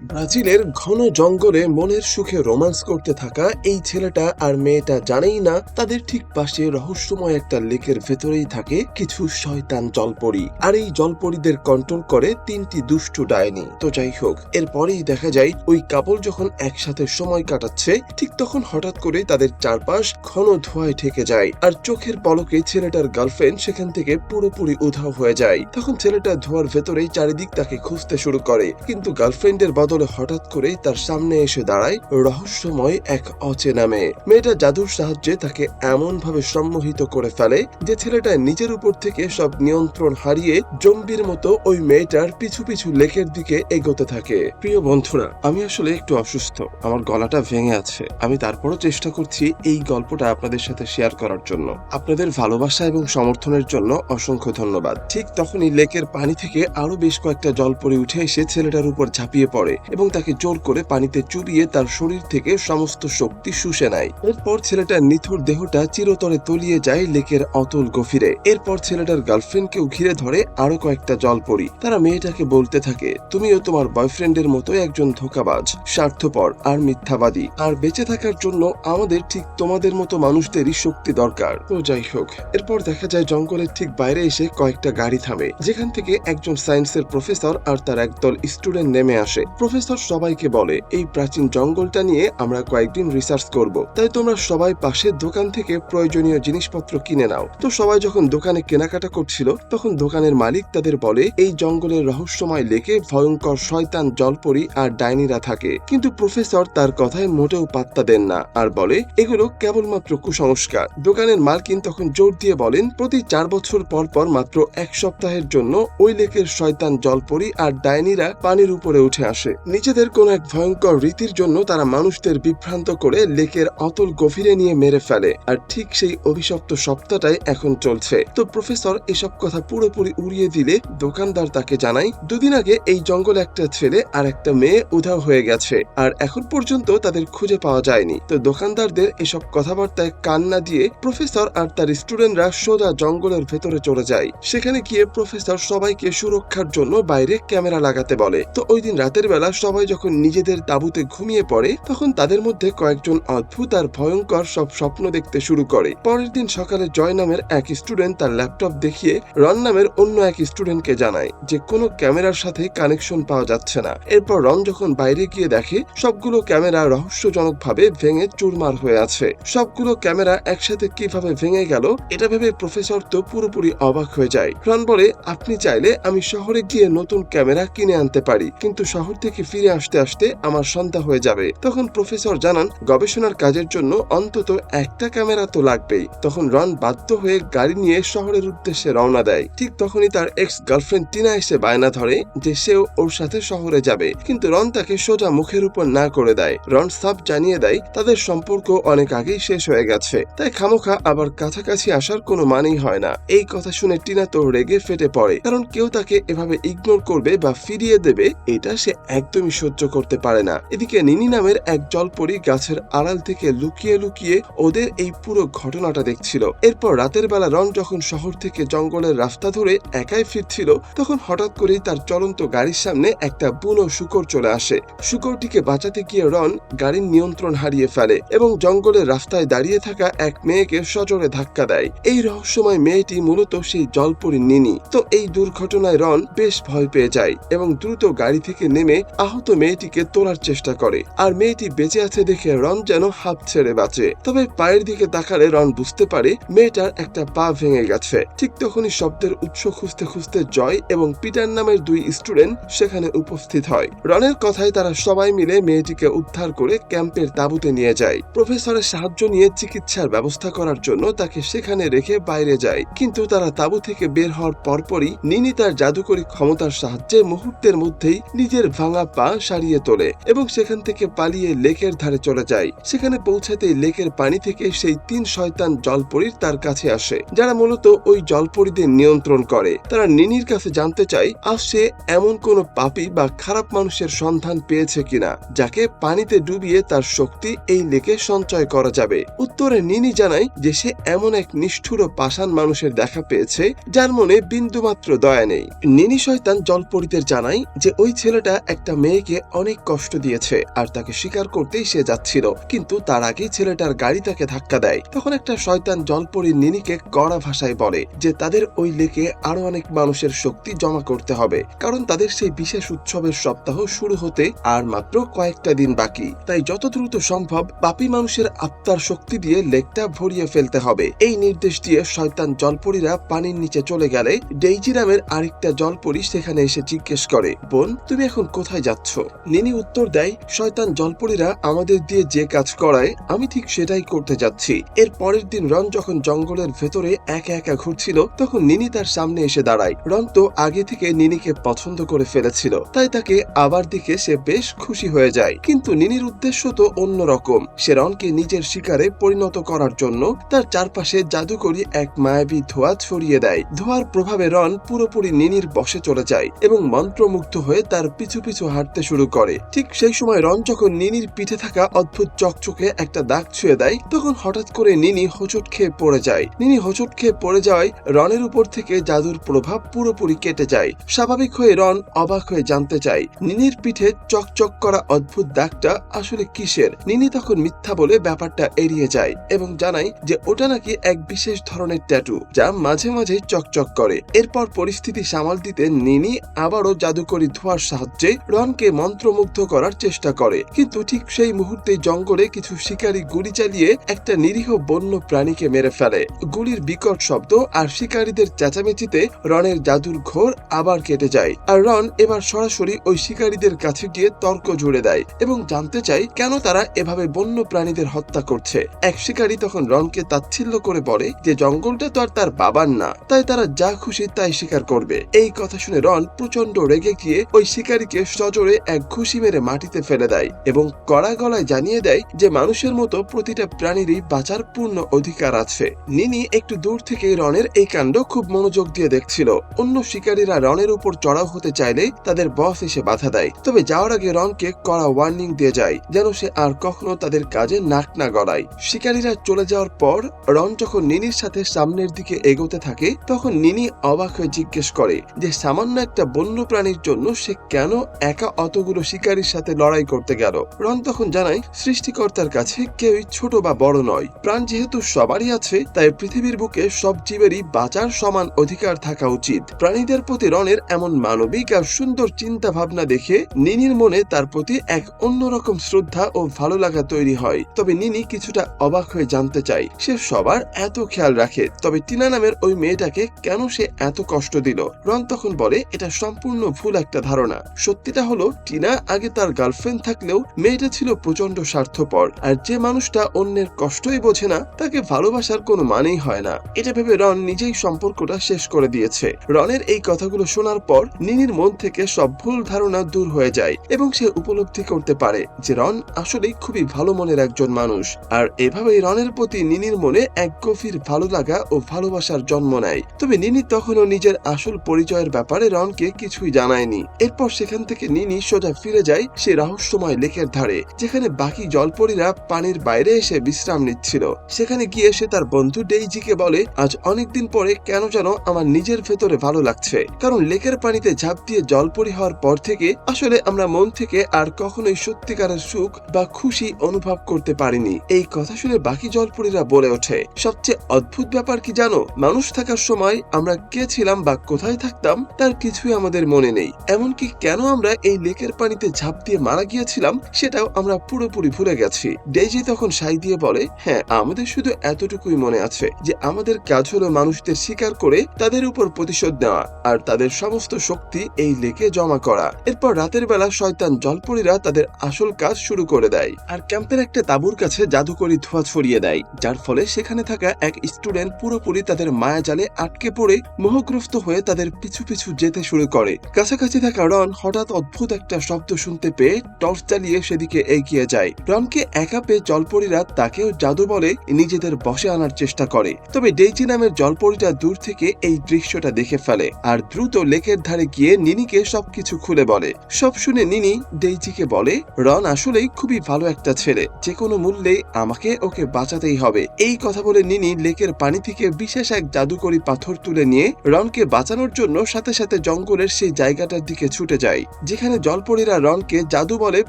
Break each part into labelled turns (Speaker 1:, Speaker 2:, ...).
Speaker 1: ব্রাজিলের ঘন জঙ্গলে মনের সুখে রোমান্স করতে থাকা এই ছেলেটা আর মেয়েটা জানেই না তাদের ঠিক পাশে রহস্যময় একটা লেকের ভেতরেই থাকে কিছু শয়তান জলপরি, আর এই জলপরীদের কন্ট্রোল করে তিনটি দুষ্টু ডাইনি। তো যাই হোক, এরপরেই দেখা যায় ওই কাপল যখন একসাথে সময় কাটাচ্ছে ঠিক তখন হঠাৎ করে তাদের চারপাশ ঘন ধোঁয়ায় ঢেকে যায়, আর চোখের পলকে ছেলেটার গার্লফ্রেন্ড সেখান থেকে পুরোপুরি উধাও হয়ে যায়। তখন ছেলেটা ধোঁয়ার ভেতরেই চারিদিক তাকে খুঁজতে শুরু করে, কিন্তু গার্লফ্রেন্ডের বদলে হঠাৎ করেই তার সামনে এসে দাঁড়ায় রহস্যময় এক অচেনা মেয়ে। মেয়েটা জাদুর সাহায্যে তাকে এমন ভাবে সম্মোহিত করে ফেলে যে ছেলেটা নিজের উপর থেকে সব নিয়ন্ত্রণ হারিয়ে জম্বির মতো ওই মেয়েটার পিছু পিছু লেকের দিকে এগোতে থাকে। প্রিয় বন্ধুরা, আমি আসলে একটু অসুস্থ, আমার গলাটা ভেঙে আছে। আমি তারপরও চেষ্টা করছি এই গল্পটা আপনাদের সাথে শেয়ার করার জন্য। আপনাদের ভালোবাসা এবং সমর্থনের জন্য অসংখ্য ধন্যবাদ। ঠিক তখনই লেকের পানি থেকে আরো বেশ কয়েকটা জলপরি উঠে এসে ছেলেটার উপর ঝাঁপিয়ে পড়ে এবং তাকে জোর করে পানিতে চুবিয়ে তার শরীর থেকে সমস্ত শক্তি শুষে নেয়। এরপর ছেলেটার নিথুর দেহটা চিরতরে তলিয়ে যায় লেকের অতল গভীরে। এরপর ছেলেটার গার্লফ্রেন্ডকেও ঘিরে ধরে আরো কয়েকটা জলপরি। তারা মেয়েটাকে বলতে থাকে, তুমিও তোমার বয়ফ্রেন্ডের মতো একজন ধোঁকাবাজ, স্বার্থপর আর মিথ্যাবাদী, আর বেঁচে থাকার জন্য আমাদের ঠিক তোমাদের মতো মানুষদেরই শক্তি দরকার। তো যাই হোক, এরপর দেখা যায় জঙ্গলের ঠিক বাইরে এসে কয়েকটা গাড়ি থামে, যেখান থেকে একজন সায়েন্সের প্রফেসর আর তার একদল স্টুডেন্ট নেমে আসে। প্রফেসর সবাইকে বলে, এই প্রাচীন জঙ্গলটা নিয়ে আমরা কয়েকদিন রিসার্চ করব, তাই তোমরা সবাই পাশের দোকান থেকে প্রয়োজনীয় জিনিসপত্র কিনে নাও। তো সবাই যখন দোকানে কেনাকাটা করছিল তখন দোকানের মালিক তাদের বলে, এই জঙ্গলের রহস্যময় লেকে ভয়ঙ্কর শয়তান জলপরি আর ডাইনিরা থাকে। কিন্তু প্রফেসর তার কথায় মোটেও পাত্তা দেন না আর বলে, এগুলো কেবলমাত্র কুসংস্কার। দোকানের মালকিন তখন জোর দিয়ে বলেন, প্রতি 4 বছর পর পর মাত্র 1 সপ্তাহের জন্য ওই লেকের শয়তান জলপরি আর ডাইনিরা পানির উপরে উঠে আসে। নিজেদের কোন এক ভয়ঙ্কর রীতির জন্য তারা মানুষদের বিভ্রান্ত করে লেকের অতল গভীরে নিয়ে মেরে ফেলে, আর ঠিক সেই অভিশপ্ত সপ্তাহটাই এখন চলছে। তো প্রফেসর এসব কথা পুরোপুরি উড়িয়ে দিলে দোকানদার তাকে জানায়, দুদিন আগে এই জঙ্গলে একটা ছেলে আর একটা মেয়ে উধাও হয়ে গেছে, আর এখন পর্যন্ত তাদের খুঁজে পাওয়া যায়নি। তো দোকানদারদের এসব কথাবার্তায় কান না দিয়ে প্রফেসর আর তার স্টুডেন্টরা সোজা জঙ্গলের ভেতরে চলে যায়। সেখানে গিয়ে প্রফেসর সবাইকে সুরক্ষার জন্য বাইরে ক্যামেরা লাগাতে বলে। তো ওই দিন রাতের বেলা সবাই যখন নিজেদের তাঁবুতে ঘুমিয়ে পড়ে তখন তাদের মধ্যে কয়েকজন অদ্ভুত আর ভয়ঙ্কর সব স্বপ্ন দেখতে শুরু করে। পরের দিন সকালে জয় নামের এক স্টুডেন্ট তার ল্যাপটপ দেখিয়ে রন নামের অন্য এক স্টুডেন্টকে জানায় যে কোনো ক্যামেরার সাথে কানেকশন পাওয়া যাচ্ছে না। এরপর রন যখন বাইরে গিয়ে দেখে সবগুলো ক্যামেরা রহস্যজনক ভাবে ভেঙে চুরমার হয়ে আছে। সবগুলো ক্যামেরা একসাথে কিভাবে ভেঙে গেল এটা ভেবে প্রফেসর তো পুরোপুরি অবাক হয়ে যায়। রন বলে, আপনি চাইলে আমি শহরে গিয়ে নতুন ক্যামেরা কিনে আনতে পারি, কিন্তু শহর থেকে ফিরে আসতে আসতে আমার সন্ধ্যা হয়ে যাবে। তখন প্রফেসর জানান, গবেষণার কাজের জন্য অন্তত একটা ক্যামেরা তো লাগবেই। তখন রন বাধ্য হয়ে গাড়ি নিয়ে শহরের উদ্দেশ্যে রওনা দেয়। ঠিক তখনই তার এক্স গার্লফ্রেন্ড টিনা এসে বায়না ধরে যে সেও ওর সাথে শহরে যাবে, কিন্তু রন তাকে সোজা মুখের উপর না করে দেয়। রন সাফ জানিয়ে দেয় তাদের সম্পর্ক অনেক আগেই শেষ হয়ে গেছে, তাই খামোখা আবার কাছাকাছি আসার কোনো মানেই হয় না। এই কথা শুনে টিনা তো রেগে ফেটে পড়ে, কারণ কেউ তাকে এভাবে ইগনোর করবে বা ফিরিয়ে দেবে এটা সে একদমই সহ্য করতে পারে না। এদিকে নিনি নামের এক জলপরি গাছের আড়াল থেকে লুকিয়ে লুকিয়ে ওদের এই পুরো ঘটনাটা দেখছিল। এরপর রাতের বেলা রন যখন শহর থেকে জঙ্গলের রাস্তা ধরে একাই ফিরছিল তখন হঠাৎ করেই তার চলন্ত গাড়ির সামনে একটা বুনো শূকর চলে আসে। শূকরটিকে বাঁচাতে গিয়ে রন গাড়ির নিয়ন্ত্রণ হারিয়ে ফেলে এবং জঙ্গলের রাস্তায় দাঁড়িয়ে থাকা এক মেয়েকে সজোরে ধাক্কা দেয়। এই রহস্যময় মেয়েটি মূলত সেই জলপরি নিনি। তো এই দুর্ঘটনায় রন বেশ ভয় পেয়ে যায় এবং দ্রুত গাড়ি থেকে নেমে আহত মেয়েটিকে তোলার চেষ্টা করে, আর মেয়েটি বেঁচে আছে দেখে রন যেন হাঁপ ছেড়ে বাঁচে। তবে পায়ের দিকে তাকালে রন বুঝতে পারে মেয়েটার একটা পা ভেঙে গেছে। ঠিক তখনই শব্দের উৎস খুঁজতে খুঁজতে জয় এবং পিটার নামের 2 স্টুডেন্ট সেখানে উপস্থিত হয়। রনের কথায় তারা সবাই মিলে মেয়েটিকে উদ্ধার করে ক্যাম্পের তাঁবুতে নিয়ে যায়। প্রফেসরের সাহায্য নিয়ে চিকিৎসার ব্যবস্থা করার জন্য তাকে সেখানে রেখে বাইরে যায়, কিন্তু তারা তাঁবু থেকে বের হওয়ার পরপরই নিনি তার জাদুকরী ক্ষমতার সাহায্যে মুহূর্তের মধ্যেই নিজের ভাঙা পা সারিয়ে তোলে এবং সেখান থেকে পালিয়ে লেকের ধারে চলে যায়। সেখানে পৌঁছাতেই লেকের পানি থেকে সেই 3 শয়তান জলপরীর তার কাছে আসে, যারা মূলত ওই জলপরীদের নিয়ন্ত্রণ করে। তারা নিনির কাছে জানতে চায় আজ সে এমন কোন পাপী বা খারাপ মানুষের সন্ধান পেয়েছে কিনা যাকে পানিতে ডুবিয়ে তার শক্তি এই লেকে সঞ্চয় করা যাবে। উত্তরে নিনি জানায় যে সে এমন এক নিষ্ঠুর ও পাষাণ মানুষের দেখা পেয়েছে যার মনে বিন্দুমাত্র দয়া নেই। নিনি শয়তান জলপরীদের জানায় যে ওই ছেলেটা একটা মেয়েকে অনেক কষ্ট দিয়েছে আর তাকে স্বীকার করতেই সে যাচ্ছিল, কিন্তু তার আগেই ছেলেটার গাড়ি তাকে ধাক্কা দেয়। তখন একটা শয়তান জলপরি নিনিকে কড়া ভাষায় বলে যে তাদের ওই লেকে আরো অনেক মানুষের শক্তি জমা করতে হবে, কারণ তাদের সেই বিশেষ উৎসবের সপ্তাহ শুরু হতে আর মাত্র কয়েকটা দিন বাকি। তাই যত দ্রুত সম্ভব পাপী মানুষের আত্মার শক্তি দিয়ে লেকটা ভরিয়ে ফেলতে হবে। এই নির্দেশ দিয়ে শয়তান জলপরীরা পানির নিচে চলে গেলে ডেইজি নামের আরেকটা জলপরি সেখানে এসে জিজ্ঞেস করে, বোন তুমি এখন কোথায় যাচ্ছ? নিনি উত্তর দেয়, শয়তান জলপরীরা আমাদের দিয়ে যে কাজ করায় আমি ঠিক সেটাই করতে যাচ্ছি। এর পরের দিন রন যখন জঙ্গলের ভেতরে একা একা ঘুরছিল তখন নিনি তার সামনে এসে দাঁড়ায়। রন তো আগে থেকে নিনিকে পছন্দ করে ফেলেছিল, তাই তাকে আবার দেখে সে বেশ খুশি হয়ে যায়। কিন্তু নিনির উদ্দেশ্য তো অন্যরকম। সে রনকে নিজের শিকারে পরিণত করার জন্য তার চারপাশে জাদুকরি এক মায়াবী ধোঁয়া ছড়িয়ে দেয়। ধোঁয়ার প্রভাবে রন পুরোপুরি নিনির বশে চলে যায় এবং মন্ত্রমুগ্ধ হয়ে তার পিছু পিছু হাঁটতে শুরু করে। ঠিক সেই সময় রন যখন নিনির পিঠে থাকা অদ্ভুত চকচকে একটা দাগ ছুঁয়ে দেয় তখন হঠাৎ করে নিনি হোঁচট খেয়ে পড়ে যায়। নিনি হোঁচট খেয়ে পড়ে যাওয়ায় রনের উপর থেকে জাদুর প্রভাব পুরোপুরি কেটে যায়। স্বাভাবিক হয়ে রন অবাক হয়ে জানতে চায় নিনির পিঠে চকচক করা অদ্ভুত দাগটা আসলে কিসের। নিনি তখন মিথ্যা বলে ব্যাপারটা এড়িয়ে যায় এবং জানায় যে ওটা নাকি এক বিশেষ ধরনের ট্যাটু যা মাঝে মাঝে চকচক করে। এরপর পরিস্থিতি সামাল দিতে নিনি আবারও জাদুকরি ধোঁয়ার সাহায্যে রনকে মন্ত্রমুগ্ধ করার চেষ্টা করে, কিন্তু ঠিক সেই মুহূর্তে জঙ্গলে কিছু শিকারী গুলি চালিয়ে একটা নিরীহ বন্য প্রাণীকে মেরে ফেলে। গুলির বিকট শব্দ আর শিকারীদের চেঁচামেচিতে রনের জাদুর ঘোর আবার কেটে যায় আর রন এবার সরাসরি ওই শিকারীদের কাছে গিয়ে তর্ক জুড়ে দেয় এবং জানতে চায় কেন তারা এভাবে বন্য প্রাণীদের হত্যা করছে। এক শিকারী তখন রনকে তাচ্ছিল্য করে বলে যে জঙ্গলটা তো আর তার বাবার না, তাই তারা যা খুশি তাই শিকার করবে। এই কথা শুনে রন প্রচন্ড রেগে গিয়ে ওই শিকারীকে সজোরে এক ঘুষি মেরে মাটিতে ফেলে দেয় এবং কড়া গলায় জানিয়ে দেয় যে মানুষের মতো প্রতিটা প্রাণীরই বাঁচার পূর্ণ অধিকার আছে। নিনি একটু দূর থেকে রনের এই কাণ্ড খুব মনোযোগ দিয়ে দেখছিল। অন্য শিকারীরা রনের উপর চড়াও হতে চাইলে তাদের বস এসে বাধা দেয়, তবে যাওয়ার আগে রনকে কড়া ওয়ার্নিং দিয়ে যায় যেন সে আর কখনো তাদের কাজে নাক না গলায়। শিকারীরা চলে যাওয়ার পর রন যখন নিনির সাথে সামনের দিকে এগোতে থাকে তখন নিনি অবাক হয়ে জিজ্ঞেস করে যে সামান্য একটা বন্য প্রাণীর জন্য সে কেন একা অতগুলো শিকারীর সাথে লড়াই করতে গেল। রন তখন জানায় সৃষ্টিকর্তার কাছে কেউই ছোট বা বড় নয়, প্রাণ যেহেতু সবারই আছে তাই পৃথিবীর বুকে সব জীবেরই বাঁচার সমান অধিকার থাকা উচিত। প্রাণীদের প্রতি রনের এমন মানবিক আর সুন্দর চিন্তা ভাবনা দেখে নিনির মনে তার প্রতি এক অন্যরকম শ্রদ্ধা ও ভালো লাগা তৈরি হয়। তবে নিনি কিছুটা অবাক হয়ে জানতে চায় সে সবার এত খেয়াল রাখে, তবে টিনা নামের ওই মেয়েটাকে কেন সে এত কষ্ট দিল। রন তখন বলে এটা সম্পূর্ণ ভুল একটা ধারণা। সত্যিটা হলো টিনা আগে তার গার্লফ্রেন্ড থাকলেও মেয়েটা ছিল প্রচন্ড স্বার্থপর, আর যে মানুষটা অন্যের কষ্টই বোঝে না তাকে ভালোবাসার কোনো মানেই হয় না। এটা ভেবে রন নিজেই সম্পর্কটা শেষ করে দিয়েছে। রনের এই কথাগুলো শোনার পর নিনির মন থেকে সব ভুল ধারণা দূর হয়ে যায় এবং সে উপলব্ধি করতে পারে যে রন আসলেই খুবই ভালো মনের একজন মানুষ। আর এভাবেই রনের প্রতি নিনির মনে এক গভীর ভালো লাগা ও ভালোবাসার জন্ম নেয়। তবে নিনি তখনও নিজের আসল পরিচয়ের ব্যাপারে রনকে কিছুই জানায়নি। এরপর সেখান থেকে নিনি সোজা ফিরে যায় সে রহস্যময় লেকের ধারে, যেখানে বাকি জলপরীরা পানির বাইরে এসে বিশ্রাম নিচ্ছিল। সেখানে গিয়ে সে তার বন্ধু ডেইজিকে বলে আজ অনেকদিন পরে কেন যেন আমার নিজের ভেতরে ভালো লাগছে, কারণ লেকের পানিতে ঝাঁপ দিয়ে জলপরি হওয়ার পর থেকে আসলে আমরা মন থেকে আর কখনোই সত্যিকারের সুখ বা খুশি অনুভব করতে পারিনি। এই কথা শুনে বাকি জলপরীরা বলে ওঠে সবচেয়ে অদ্ভুত ব্যাপার কি জানো, মানুষ থাকার সময় আমরা কে ছিলাম বা কোথায় থাকতাম তার কিছুই আমাদের মনে নেই, এমনকি কেন আমরা এই লেকের পানিতে ঝাঁপ দিয়ে মারা গিয়েছিলাম সেটাও আমরা পুরোপুরি ভুলে গেছি। ডেইজি তখন সাই দিয়ে বলে হ্যাঁ, আমাদের শুধু এতটুকুই মনে আছে যে আমাদের কাজ হলো মানুষদের শিকার করে তাদের উপর প্রতিশোধ নেওয়া আর তাদের সমস্ত শক্তি এই লেকে জমা করা। এরপর রাতের বেলা শয়তান জলপরীরা তাদের আসল কাজ শুরু করে দেয় আর ক্যাম্পের একটা তাঁবুর কাছে জাদুকরি ধোঁয়া ছড়িয়ে দেয়, যার ফলে সেখানে থাকা এক স্টুডেন্ট পুরোপুরি তাদের মায়াজালে আটকে পড়ে মোহগ্রস্ত হয়ে তাদের পিছু পিছু যেতে শুরু করে। কাছাকাছি থাকা রন হঠাৎ অদ্ভুত একটা শব্দ শুনতে পেয়ে টর্চ জ্বালিয়ে সেদিকে এগিয়ে যায়। রনকে একা পেয়ে জলপরীরা তাকেও জাদু বলে নিজেদের বশে আনার চেষ্টা করে, তবে ডেইজি নামের জলপরীটা দূর থেকে এই দৃশ্যটা দেখে ফেলে আর দ্রুত লেকের ধারে গিয়ে নিনিকে সবকিছু খুলে বলে। সব শুনে নিনি ডেইজিকে বলে রন আসলেই খুবই ভালো একটা ছেলে, যে কোনো মূল্যে আমাকে ওকে বাঁচাতেই হবে। এই কথা বলে নিনি লেকের পানি থেকে বিশেষ এক জাদুকরি পাথর তুলে নিয়ে রনকে বাঁচানোর জন্য সাথে সাথে জঙ্গলের সেই জায়গাটার দিকে ছুটে যায় যেখানে যেখানে জলপরীরা রনকে জাদু বলে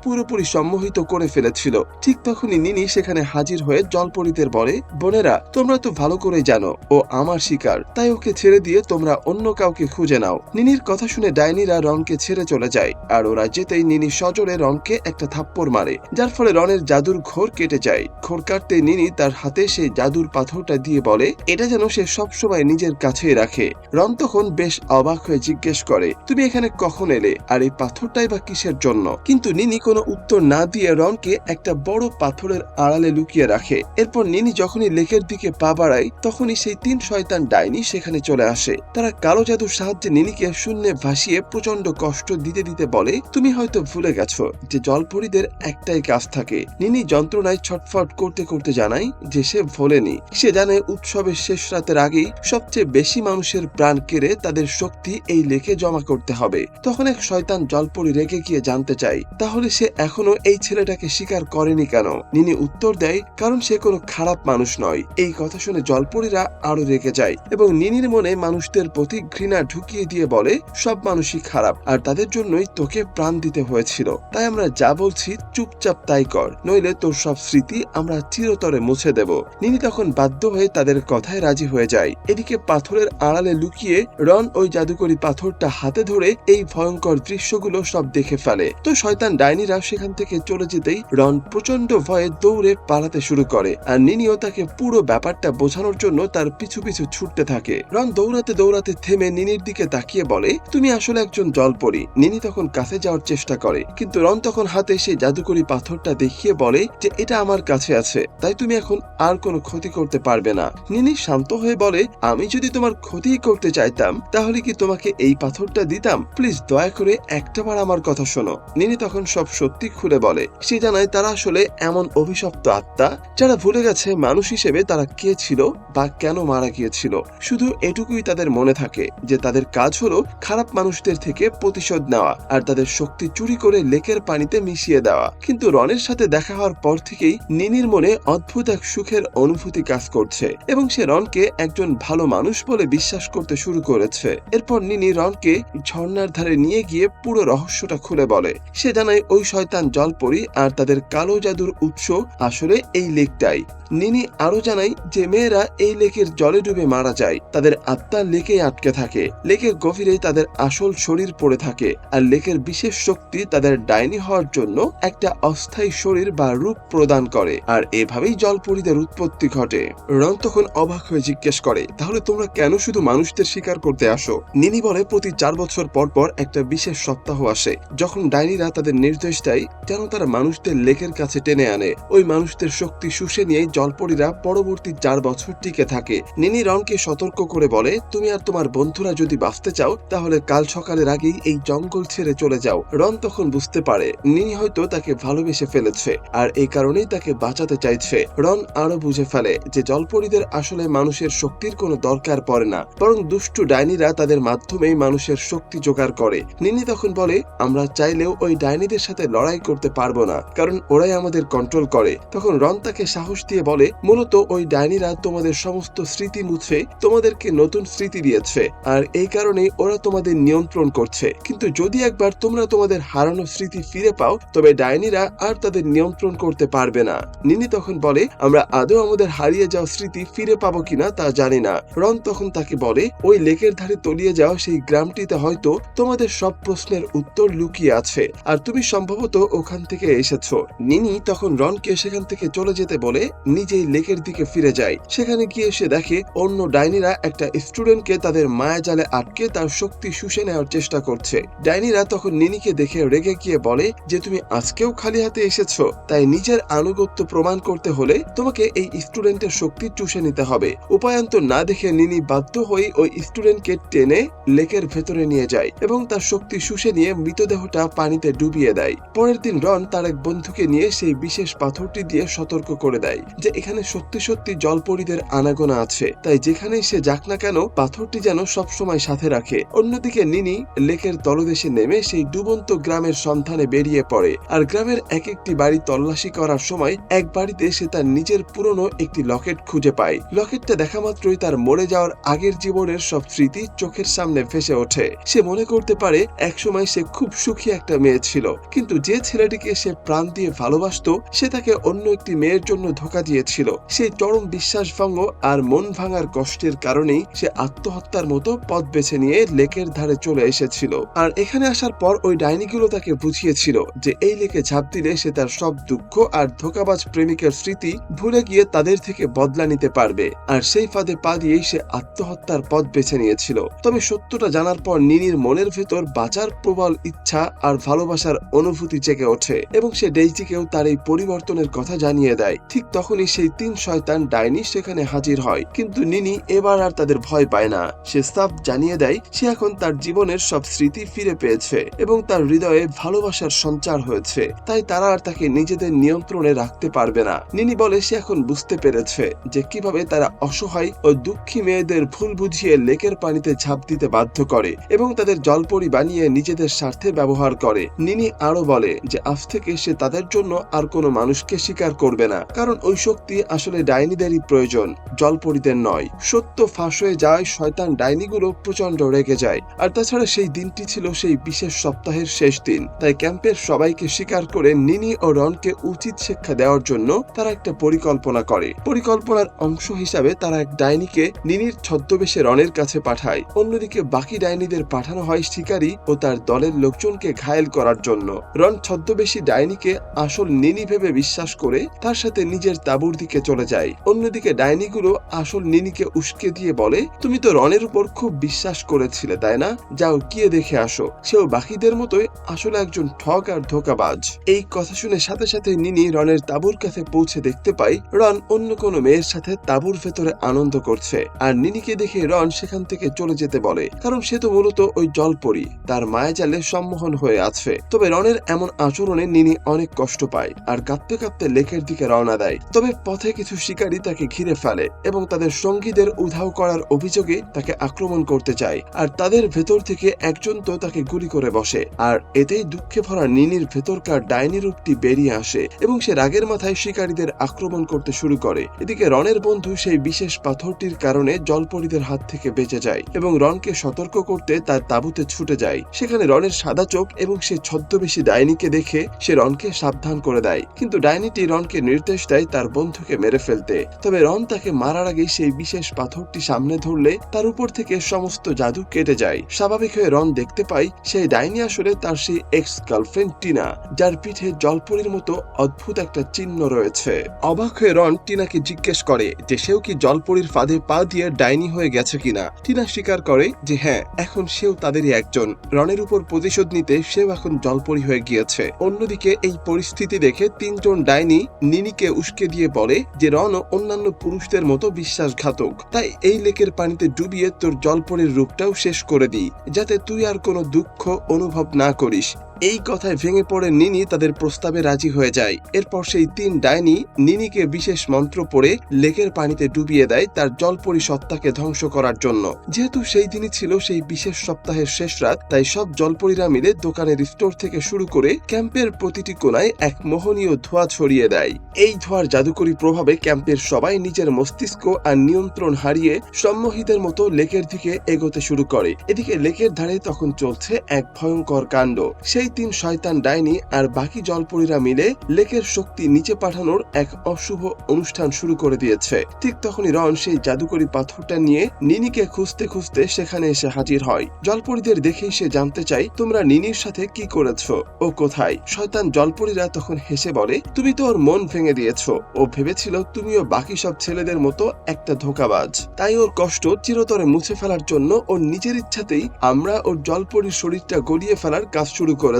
Speaker 1: পুরোপুরি সম্মোহিত করে ফেলেছিল। ঠিক তখনই নিনি সেখানে হাজির হয়ে জলপরীদের বলে, বোনেরা, তোমরা তো ভালো করে জানো ও আমার শিকার, তাই ওকে ছেড়ে দিয়ে তোমরা অন্য কাউকে খুঁজে নাও। নিনির কথা শুনে ডাইনিরা রনকে ছেড়ে চলে যায়, আর ওরা যেতেই নিনি সজোরে রনকে একটা থাপ্পড় মারে, যার ফলে রনের জাদুর ঘোর কেটে যায়। ঘোর কাটতে নিনি তার হাতে সেই জাদুর পাথরটা দিয়ে বলে এটা যেন সে সবসময় নিজের কাছেই রাখে। রন তখন বেশ অবাক হয়ে জিজ্ঞেস করে, তুমি এখানে কখন এলে, আর এই পাথরটাই বা কিসের জন্য? কিন্তু নিনি কোনো উত্তর না দিয়ে রনকে একটা বড় পাথরের আড়ালে লুকিয়ে রাখে। এরপর নিনি যখনই লেকের দিকে পা বাড়ায় তখনই সেই 3 শয়তান ডাইনি সেখানে চলে আসে। তারা কালো জাদুর সাহায্যে নিনিকে শূন্যে ভাসিয়ে প্রচন্ড কষ্ট দিতে দিতে বলে, তুমি হয়তো ভুলে গেছো যে জলপরীদের একটাই কাজ থাকে। নিনি যন্ত্রণায় ছটফট করতে করতে জানায় যে সে ভোলেনি। সে জানে উৎসবের শেষ রাতের আগেই সবচেয়ে বেশি মানুষের প্রাণ কেড়ে তাদের শক্তি এই লেকে জমা করতে হবে। তখন এক শয়তান জলপরী রেগে গিয়ে জানতে চায়, তাহলে সে এখনো এই ছেলেটাকে স্বীকার করেনি কেন? নিনি উত্তর দেয়, কারণ সে কোনো খারাপ মানুষ নয়। এই কথা শুনে জলপরীরা আরো রেগে যায় এবং নিনির মনে মানুষদের প্রতি ঘৃণা ঢুকিয়ে দিয়ে বলে, সব মানুষই খারাপ, আর তাদের জন্যই তোকে প্রাণ দিতে হয়েছিল। তাই আমরা যা বলছি চুপচাপ তাই কর, নইলে তোর সব স্মৃতি আমরা চিরতরে মুছে দেব। নিনি তখন বাধ্য হয়ে তাদের কথায় রাজি হয়ে যায়। এদিকে পাথরের আড়ালে লুকিয়ে রন ওই জাদুকরি পাথরটা হাতে ধরে এই ভয়ঙ্কর দৃশ্যগুলো সব দেখে ফেলে। তো শয়তান ডাইনিরা সেখান থেকে চলে যেতেই রন প্রচন্ড ভয়ে দৌড়ে পালাতে শুরু করে, আর নিনিও তাকে পুরো ব্যাপারটা বোঝানোর জন্য তার পিছু পিছু ছুটতে থাকে। রন দৌড়াতে দৌড়াতে থেমে নিনির দিকে তাকিয়ে বলে, তুমি আসলে একজন জলপরী। নিনি তখন কাছে যাওয়ার চেষ্টা করে, কিন্তু রন তখন হাতে সেই জাদুকরি পাথরটা দেখিয়ে বলে যে এটা আমার কাছে আছে, তাই তুমি এখন আর কোনো ক্ষতি করতে পারবে না। নিনি শান্ত হয়ে বলে, আমি যদি তোমার ক্ষতি করতে চাইতাম তাহলে কি তোমাকে এই পাথরটা দিতাম? প্লিজ দয়া করে একটাবার আমার কথা শোনো। নিনি তখন সব সত্যি খুলে বলে। সে জানায় তারা আসলে এমন অভিশপ্ত আত্মা যারা ভুলে গেছে মানুষ হিসেবে তারা কে ছিল বা কেন মারা গিয়েছিল। শুধু এটুকুই তাদের মনে থাকে যে তাদের কাজ হলো খারাপ মানুষদের থেকে প্রতিশোধ নেওয়া আর তাদের শক্তি চুরি করে লেকের পানিতে মিশিয়ে দেওয়া। কিন্তু রনের সাথে দেখা হওয়ার পর থেকেই নিনির মনে অদ্ভুত এক সুখের অনুভূতি কাজ করছে এবং সে রনকে একজন ভালো মানুষ বলে বিশ্বাস করতে শুরু করেছে। এরপর নিনি রনকে ঝর্ণার ধারে নিয়ে গিয়ে পুরো রহস্যটা খুলে বলে। সে জানায় ওই শয়তান জলপরী আর তাদের কালো জাদুর উৎস আসলে এই লেকটাই। নিনি আরো জানায় যে মেয়েরা এই লেকের জলে ডুবে মারা যায়, তাদের আত্মা লেকে আটকে থাকে। লেকের গভীরে তাদের আসল শরীর পড়ে থাকে, আর লেকের বিশেষ শক্তি তাদের ডাইনি হওয়ার জন্য একটা অস্থায়ী শরীর বা রূপ প্রদান করে, আর এভাবেই জলপরীদের উৎপত্তি ঘটে। রন তখন অবাক হয়ে জিজ্ঞেস করে, তাহলে তোমরা কেন শুধু মানুষদের শিকার করতে আসো? নিনি বলে, প্রতি 4 বছর পর পর একটা বিশেষ সপ্তাহ আসে যখন ডাইনিরা তাদের নির্দেশ দেয় যেন তারা মানুষদের লেকের কাছে টেনে আনে। ওই মানুষদের শক্তি শুষে নিয়ে জলপরীরা পরবর্তী 4 বছর টিকে থাকে। নিনি রনকে সতর্ক করে বলে, তুমি আর তোমার বন্ধুরা যদি বাঁচতে চাও তাহলে কাল সকালের আগেই এই জঙ্গল ছেড়ে চলে যাও। রন তখন বুঝতে পারে নিনি হয়তো তাকে ভালোবেসে ফেলেছে আর এই কারণেই তাকে বাঁচাতে চাইছে। রন আরো বুঝে ফেলে যে জলপরীদের আসলে মানুষের শক্তির কোনো দরকার পড়ে না, বরং দুষ্টু ডাইনিরা তাদের মাধ্যমেই মানুষের শক্তি জোগাড় করে। নিনি তখন বলে, আমরা চাইলেও ওই ডাইনিদের সাথে লড়াই করতে পারবো না, কারণ ওরাই আমাদের কন্ট্রোল করে। তখন রন তাকে সাহস দিয়ে বলে, মূলত ওই ডাইনিরা তোমাদের সমস্ত স্মৃতি মুছে তোমাদেরকে নতুন স্মৃতি দিয়েছে, আর এই কারণেই ওরা তোমাদের নিয়ন্ত্রণ করছে। কিন্তু যদি একবার তোমরা তোমাদের হারানো স্মৃতি ফিরে পাও তবে ডাইনিরা আর তাদের নিয়ন্ত্রণ করতে পারবে না। নিনি তখন বলে, আমরা আদৌ আমাদের হারিয়ে যাওয়া স্মৃতি ফিরে পাবো কিনা তা জানি না। রন তখন তাকে বলে, ওই লেকের ধারে তলিয়ে যাওয়া সেই গ্রামটিতে হয়তো তোমাদের সব প্রশ্নের উত্তর লুকিয়ে আছে, আর তুমি সম্ভবত ওখান থেকে এসেছো। নিনি তখন রনকে সেখান থেকে চলে যেতে বলে নিজেই লেকের দিকে ফিরে যায়। সেখানে গিয়ে সে দেখে অন্য ডাইনিরা একটা স্টুডেন্টকে তাদের মায়াজালে আটকে তার শক্তি শুষে নেওয়ার চেষ্টা করছে। ডাইনিরা তখন নিনিকে দেখে রেগে গিয়ে বলে যে তুমি আজকেও খালি হাতে এসেছো, তাই নিজের আনুগত্য প্রমাণ করতে হলে তোমাকে এই স্টুডেন্টের শক্তি চুষে নিতে হবে। উপায়ন্তর না দেখে নিনি বাধ্য হয়ে ওই স্টুডেন্টকে টেনে লেকের ভেতরে নিয়ে যায় এবং তার শক্তি শুষে নিয়ে মৃতদেহটা পানিতে ডুবিয়ে দেয়। পরের দিন রন তার এক বন্ধুকে নিয়ে সেই বিশেষ পাথরটি দিয়ে সতর্ক করে দেয় যে এখানে সত্যি সত্যি জলপরীদের আনাগোনা আছে, তাই যেখানেই সে যাক না কেন পাথরটি যেন সবসময় সাথে রাখে। অন্যদিকে নিনি লেকের তলদেশে নেমে সেই ডুবন্ত গ্রামের সন্ধানে বেরিয়ে পড়ে, আর গ্রামের এক একটি বাড়ি তল্লাশি করার সময় এক বাড়িতে সে তার নিজের পুরনো একটি লকেট খুঁজে পায়। লকেটটা দেখা মাত্রই তার মরে যাওয়ার আগের জীবনের সব স্মৃতি চোখের সামনে ভেসে ওঠে। সে মনে করতে পারে একসময় সে খুব সুখী একটা মেয়ে ছিল, কিন্তু যে ছেলেটিকে সে প্রাণ দিয়ে ভালোবাসতো সে তাকে অন্য একটি মেয়ের জন্য ধোঁকা দিয়েছিল। সেই চরম বিশ্বাসভঙ্গ আর মন ভাঙার কষ্টের কারণেই সে আত্মহত্যার মতো পথ বেছে নিয়ে লেকের ধারে চলে এসেছিল। আর এখানে আসার পর ওই ডাইনিগুলো তাকে বুঝিয়েছিল যে এই লেকে ঝাঁপ দিলে সে তার সব দুঃখ আর ধোঁকাবাজ প্রেমিকের স্মৃতি ভুলে গিয়ে তাদের থেকে বদলা নিতে পারবে। আর সেই ফাঁদে পা দিয়েই সে আত্মহত্যার পথ বেছে নিয়েছিল। তবে সত্যটা জানার পর নিনির মনের ভেতর বাঁচার প্রবল ইচ্ছা আর ভালোবাসার অনুভূতি জেগে ওঠে এবং সে ডেইজিকেও তার এই পরিবর্তনের কথা জানিয়ে দেয়। ঠিক তখনই সেই 3 শয়তান ডাইনি সেখানে হাজির হয়, কিন্তু নিনি এবার আর তাদের ভয় পায় না। সে সাফ জানিয়ে দেয় সে এখন তার জীবনের সব স্মৃতি ফিরে পেয়েছে এবং তার হৃদয়ে ভালোবাসার সঞ্চার হয়েছে, তাই তারা আর তাকে নিজেদের নিয়ন্ত্রণে রাখতে পারবে না। নিনি বলে সে এখন বুঝতে পেরেছে যে কিভাবে তারা অসহায় ও দুঃখী মেয়েদের ভুল বুঝিয়ে লেকের পানিতে ঝাঁপ দিতে বাধ্য করে এবং তাদের জলপরি বানিয়ে নিজেদের স্বার্থে ব্যবহার করে। নিনি আরো বলে যে আজ থেকে সে তাদের জন্য আর কোনো মানুষকে স্বীকার করবে না, কারণ ওই শক্তি আসলে ডাইনিদেরই প্রয়োজন, জলপরীদের নয়। সত্য ফাঁস হয়ে যায়, শয়তান ডাইনিগুলো প্রচন্ড রেগে যায়। আর তাছাড়া সেই দিনটি ছিল সেই বিশেষ সপ্তাহের শেষ দিন, তাই ক্যাম্পের সবাইকে স্বীকার করে নিনি ও রনকে উচিত শিক্ষা দেওয়ার জন্য তারা একটা পরিকল্পনা করে। পরিকল্পনার অংশ হিসাবে তারা এক ডাইনিকে নিনির ছদ্মবেশে রনের কাছে পাঠায়। অন্যদিকে বাকি ডাইনিদের পাঠানো হয় শিকারী ও তার দলের লোকজনকে ঘায়েল করার জন্য। রন ছদ্মবেশী ডাইনিকে আসল নিনি ভেবে বিশ্বাস করে তার সাথে নিজের তাঁবুর দিকে চলে যায়। অন্যদিকে ডাইনিগুলো আসল নিনিকে উস্কে দিয়ে বলে, তুমি তো রনের উপর খুব বিশ্বাস করেছিলে তাই না, যাও গিয়ে দেখে আসো, সেও বাকিদের মতোই আসলে একজন ঠগ আর ধোঁকাবাজ। এই কথা শুনে সাথে সাথে নিনি রনের তাঁবুর কাছে পৌঁছে দেখতে পাই রন অন্য কোনো মেয়ের সাথে তাঁবুর ভেতরে আনন্দ করছে। আর নিনিকে দেখে রন সেখান থেকে চলে যেতে বলে, কারণ সে তো মূলত ওই জলপরি, তার মায়াজালে সম্মোহন হয়ে আছে। তবে রনের এমন আচরণে নিনি অনেক কষ্ট পায় আর কাঁদতে কাঁদতে লেকের দিকে রওনা দেয়। তবে পথে কিছু শিকারী তাকে ঘিরে ফেলে এবং তাদের সঙ্গীদের উধাও করার অভিযোগে তাকে আক্রমণ করতে চায়। আর তাদের ভেতর থেকে একজন তো তাকে গুলি করে বসে। আর এতেই দুঃখে ভরা নিনির ভেতরকার ডাইনি রূপটি বেরিয়ে আসে এবং সে রাগের মাথায় শিকারীদের আক্রমণ করতে শুরু করে। এদিকে রনের বন্ধু সেই বিশেষ পাথরটির কারণে জলপরীদের হাত থেকে বেঁচে যায় এবং রনকে সতর্ক করতে তার তাঁবুতে ছুটে যায়। সেখানে রনের সাদা চোখ এবং সে ছদ্মবেশী ডাইনিকে দেখে সে রনকে সাবধান করে দেয়, কিন্তু ডাইনিটি রনকে নির্দেশ দেয় তার বন্ধুকে মেরে ফেলতে। তবে রন তাকে মারার আগেই সেই বিশেষ পাথরটি সামনে ধরলে তার উপর থেকে সমস্ত জাদু কেটে যায়। স্বাভাবিক হয়ে রন দেখতে পায় সেই ডাইনি আসলে তার সেই এক্স গার্লফ্রেন্ড টিনা, যার পিঠে জলপরীর মতো অদ্ভুত একটা চিহ্ন রয়েছে। অবাক হয়ে রন টিনাকে জিজ্ঞেস করে যে সেও কি জলপরীর ফাঁদে পা দিয়ে ডাইনি হয়ে গেছে কিনা। টিনা স্বীকার করে যে হ্যাঁ, এখন সেও তাদেরই একজন। রনের উপর প্রতিশোধ নিতে সেও এখন জলপরী হয়ে গিয়েছে। অন্যদিকে এই পরিস্থিতি দেখে 3 জন ডাইনি নিনিকে উস্কে দিয়ে বলে যে রন অন্যান্য পুরুষদের মতো বিশ্বাসঘাতক, তাই এই লেকের পানিতে ডুবিয়ে তোর জলপরীর রূপটাও শেষ করে দিই, যাতে তুই আর কোনো দুঃখ অনুভব না করিস। এই কথায় ভেঙে পড়ে নিনি তাদের প্রস্তাবে রাজি হয়ে যায়। এরপর সেই 3 ডাইনি নিনিকে বিশেষ মন্ত্র পড়ে লেকের পানিতে ডুবিয়ে দেয় তার জলপরি সত্তাকে ধ্বংস করার জন্য। যেহেতু সেই দিনই ছিল সেই বিশেষ সপ্তাহের শেষ রাত, তাই সব জলপরীরা মিলে দোকানের স্টোর থেকে শুরু করে ক্যাম্পের প্রতিটি কোণায় এক মোহনীয় ধোঁয়া ছড়িয়ে দেয়। এই ধোঁয়ার জাদুকরী প্রভাবে ক্যাম্পের সবাই নিজের মস্তিষ্ক আর নিয়ন্ত্রণ হারিয়ে সম্মোহিতের মতো লেকের দিকে এগোতে শুরু করে। এদিকে লেকের ধারে তখন চলছে এক ভয়ঙ্কর কাণ্ড। সেই 3 শয়তান ডাইনি আর বাকি জলপরীরা মিলে লেকের শক্তি নিচে পাঠানোর এক অশুভ অনুষ্ঠান শুরু করে দিয়েছে। ঠিক তখনই রন সেই জাদুকরী পাথরটা নিয়ে নিনিকে খুঁজতে খুঁজতে সেখানে এসে হাজির হয়। জলপরীদের দেখেই সে জানতে চায়, তোমরা নিনির সাথে কি করেছো, ও কোথায়? শয়তান জলপরীরা তখন হেসে বলে, তুমি তো ওর মন ভেঙে দিয়েছো, ও ভেবেছিল তুমিও বাকি সব ছেলেদের মতো একটা ধোঁকাবাজ, তাই ওর কষ্ট চিরতরে মুছে ফেলার জন্য ওর নিজের ইচ্ছাতেই আমরা ওর জলপরীর শরীরটা গলিয়ে ফেলার কাজ শুরু করেছি।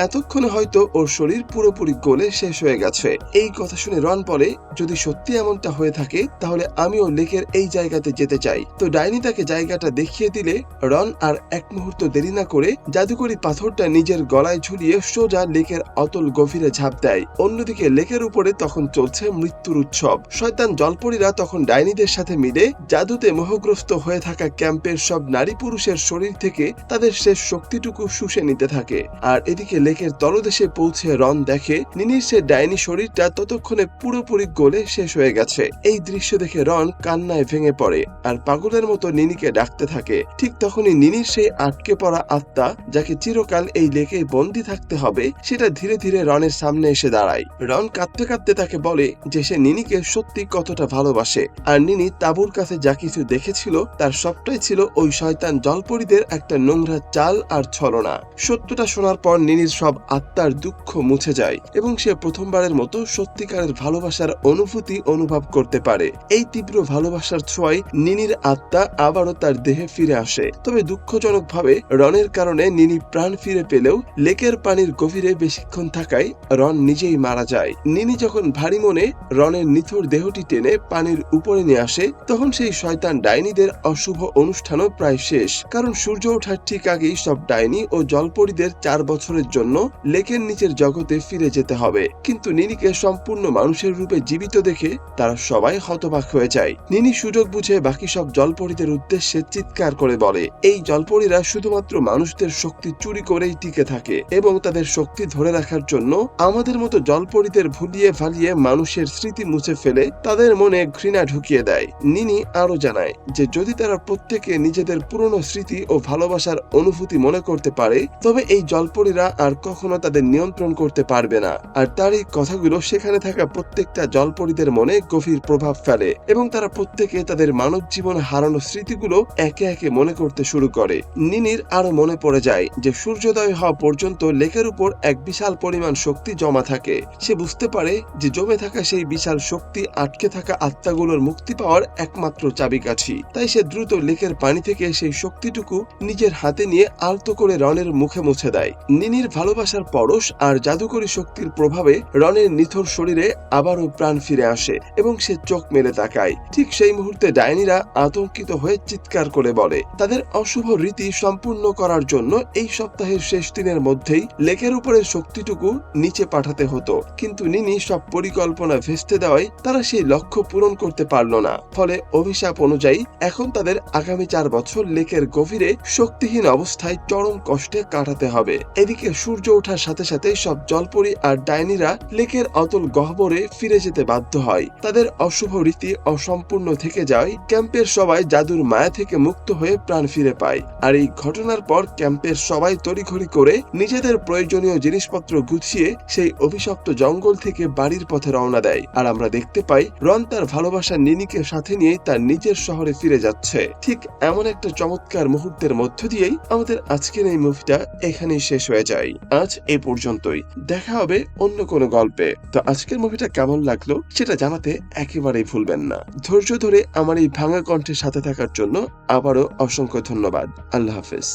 Speaker 1: এতক্ষণে হয়তো ওর শরীর পুরোপুরি গলে শেষ হয়ে গেছে। এই কথা শুনে রন বলে, যদি সত্যি এমনটা হয়ে থাকে তাহলে আমিও লেকের এই জায়গাতে যেতে চাই। তো ডাইনি তাকে জায়গাটা দেখিয়ে দিলে রন আর এক মুহূর্ত দেরি না করে জাদুকরি পাথরটা নিজের গলায় ঝুলিয়ে সোজা লেকের অতল গভীরে ঝাঁপ দেয়। অন্যদিকে লেকের উপরে তখন চলছে মৃত্যুর উৎসব। শয়তান জলপরীরা তখন ডাইনিদের সাথে মিলে জাদুতে মোহগ্রস্ত হয়ে থাকা ক্যাম্পের সব নারী পুরুষের শরীর থেকে তাদের শেষ শক্তিটুকু শুষে নিতে থাকে। আর আর এদিকে লেকের তলদেশে পৌঁছে রন দেখে নিনির সে ডাইনি শরীরটা ততক্ষণে পুরোপুরি গলে শেষ হয়ে গেছে। এই দৃশ্য দেখে রন কান্নায় ভেঙে পড়ে আর পাগলের মতো নিনিকে ডাকতে থাকে। ঠিক তখনই নিনির সেই আটকে পড়া আত্মা, যাকে চিরকাল এই লেকে বন্দী থাকতে হবে, সেটা ধীরে ধীরে রনের সামনে এসে দাঁড়ায়। রন কাঁদতে কাঁদতে তাকে বলে যে সে নিনিকে সত্যি কতটা ভালোবাসে, আর নিনি তাঁবুর কাছে যা কিছু দেখেছিল তার সবটাই ছিল ওই শয়তান জলপরীদের একটা নোংরা চাল আর ছলনা। সত্যটা শোনার পর নিনির সব আত্মার দুঃখ মুছে যায় এবং সে প্রথমবারের মতো সত্যিকারের ভালোবাসার অনুভূতি অনুভব করতে পারে। এই তীব্র ভালোবাসার ছোঁয়ায় নিনির আত্মা আবারও তার দেহে ফিরে আসে। তবে দুঃখজনকভাবে রনের কারণে নিনি প্রাণ ফিরে পেলেও লেকের পানির গভীরে বেশিক্ষণ থাকায় রন নিজেই মারা যায়। নিনি যখন ভারী মনে রনের নিথর দেহটি টেনে পানির উপরে নিয়ে আসে, তখন সেই শয়তান ডাইনিদের অশুভ অনুষ্ঠানও প্রায় শেষ, কারণ সূর্য ওঠার ঠিক আগেই সব ডাইনি ও জলপরীদের 4 বছরের জন্য লেকের নিচের জগতে ফিরে যেতে হবে। কিন্তু নিনিকে সম্পূর্ণ মানুষের রূপে জীবিত দেখে তারা সবাই হতবাক হয়ে যায়। নিনি সুযোগ বুঝে বাকি সব জলপরীদের উদ্দেশ্যে চিৎকার করে বলে, এই জলপরীরা শুধুমাত্র মানুষদের শক্তি চুরি করেই টিকে থাকে এবং তাদের শক্তি ধরে রাখার জন্য আমাদের মতো জলপরীদের ভুলিয়ে ভালিয়ে মানুষের স্মৃতি মুছে ফেলে তাদের মনে ঘৃণা ঢুকিয়ে দেয়। নিনি আরো জানায় যে যদি তারা প্রত্যেকে নিজেদের পুরনো স্মৃতি ও ভালোবাসার অনুভূতি মনে করতে পারে, তবে এই জলপরীরা আর কখনো তাদের নিয়ন্ত্রণ করতে পারবে না। আর তার এই কথাগুলো সেখানে থাকা প্রত্যেকটা জলপরীদের মনে গভীর প্রভাব ফেলে এবং তারা প্রত্যেকে তাদের মানব জীবন হারানো স্মৃতিগুলো একে একে মনে করতে শুরু করে। নিনির আরো মনে পড়ে যায় যে সূর্যোদয় হওয়া পর্যন্ত লেকের উপর এক বিশাল পরিমাণ শক্তি জমা থাকে। সে বুঝতে পারে যে জমে থাকা সেই বিশাল শক্তি আটকে থাকা আত্মাগুলোর মুক্তি পাওয়ার একমাত্র চাবিকাঠি। তাই সে দ্রুত লেকের পানি থেকে সেই শক্তিটুকু নিজের হাতে নিয়ে আলতো করে রনের মুখে মুছে দেয়। নিনির ভালোবাসার পরশ আর জাদুকরী শক্তির প্রভাবে রনের নিথর শরীরে আবারও প্রাণ ফিরে আসে এবং সে চোখ মেলে তাকায়। ঠিক সেই মুহূর্তে ডাইনিরা আতঙ্কিত হয়ে চিৎকার করে বলে তাদের অশুভ রীতি সম্পূর্ণ করার জন্য এই সপ্তাহের শেষ দিনের মধ্যেই লেকের উপরের শক্তিটুকু নিচে পাঠাতে হতো। কিন্তু নিনি সব পরিকল্পনা ভেস্তে দেওয়ায় তারা সেই লক্ষ্য পূরণ করতে পারল না। ফলে অভিশাপ অনুযায়ী এখন তাদের আগামী 4 বছর লেকের গভীরে শক্তিহীন অবস্থায় চরম কষ্টে কাটাতে হবে। এদিকে সূর্য ওঠার সাথে সাথে সব জলপরী আর ডাইনিরা লেকের অতল গহ্বরে ফিরে যেতে বাধ্য হয়। তাদের অশুভ রীতি অসম্পূর্ণ থেকে যায়। ক্যাম্পের সবাই জাদুর মায়া থেকে মুক্ত হয়ে প্রাণ ফিরে পায়। আর এই ঘটনার পর ক্যাম্পের সবাই তড়িঘড়ি করে নিজেদের প্রয়োজনীয় জিনিসপত্র গুছিয়ে সেই অভিশপ্ত জঙ্গল থেকে বাড়ির পথে রওনা দেয়। আর আমরা দেখতে পাই রন তার ভালোবাসা নিনিকে সাথে নিয়ে তার নিজের শহরে ফিরে যাচ্ছে। ঠিক এমন একটা চমৎকার মুহূর্তের মধ্য দিয়েই আমাদের আজকের এই মুভিটা এখানেই শেষ হয়ে যায়। আজ এই পর্যন্তই, দেখা হবে অন্য কোনো গল্পে। তো আজকের মুভিটা কেমন লাগলো সেটা জানাতে একেবারেই ভুলবেন না। ধৈর্য ধরে আমার এই ভাঙা কণ্ঠের সাথে থাকার জন্য আবারও অসংখ্য ধন্যবাদ। আল্লাহ হাফেজ।